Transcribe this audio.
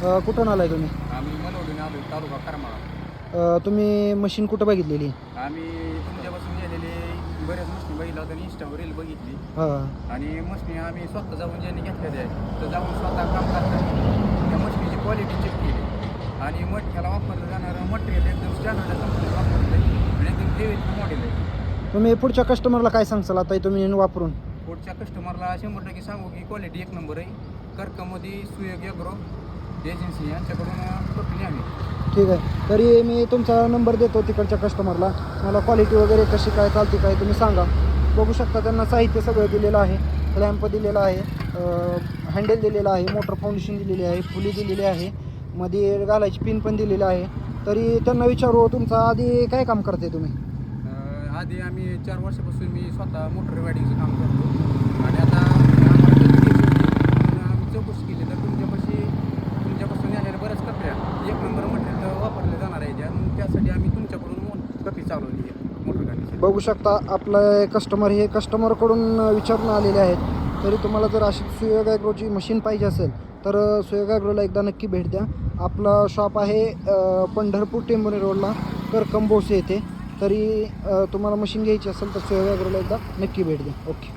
कुठून आलाय तुम्ही? आम्ही मनवडून आलो, तालुका करमाळा. तुम्ही मशीन कुठं बघितलेली? आम्ही तुमच्यापासून गेलेले बऱ्याच मशनी बघितल्या होत्या आणि इंस्टावर रील बघितली. हां. आणि मशनी आम्ही स्वतः जाऊन ज्यांनी घेतलेल्या आहेत तर जाऊन स्वतः काम करतात त्या मशनीची क्वालिटी चेक केली आणि मठ्याला वापरलं जाणारं मटेरियल एकदम स्टँडर्ड कंपनी वापरलं आहे आणि एकदम हेवी मॉडेल आहे. तुम्ही पुढच्या कस्टमरला काय सांगसाल आता तुम्ही वापरून? पुढच्या कस्टमरला 100% सांगू की क्वालिटी एक नंबर आहे. कर्कमध्ये सुयोग ॲग्रो एजन्सी यांच्याकडून टोटली आम्ही. ठीक आहे. तरी मी तुमचा नंबर देतो तिकडच्या कस्टमरला. मला क्वालिटी वगैरे कशी काय चालते काय तुम्ही सांगा. बघू शकता त्यांना साहित्य सगळं दिलेलं आहे. लॅम्प दिलेला आहे, हँडल दिलेला आहे, मोटर फाउंडेशन दिलेली आहे, फुली दिलेली आहे, मध्ये घालायची पिन पण दिलेली आहे. तरी त्यांना विचारू तुमचा आधी काय काम करते तुम्ही? आधी आम्ही 4 वर्षापासून मी स्वतः मोटर रायडिंगचं काम करतो आणि आता आम्हाला आम्ही चौकशी केली तर तुमच्यापासून येणाऱ्या बऱ्याच कपड्या एक नंबर मटेरियल वापरले जाणार आहे आणि त्यासाठी आम्ही तुमच्याकडून कपी चालवली आहे मोटर गाडीची. बघू शकता आपले कस्टमर हे कस्टमरकडून विचारून आलेले आहेत. तरी तुम्हाला जर अशी सुयोग ॲग्रोची मशीन पाहिजे असेल तर सुयोग ॲग्रोला एकदा नक्की भेट द्या. आपलं शॉप आहे पंढरपूर टेंभुर्णी रोडला करकंबोसे येथे. तरी तुम्हाला मशीन घ्यायची असेल तर सुयोग ॲग्रोला एकदा नक्की भेट द्या. ओके.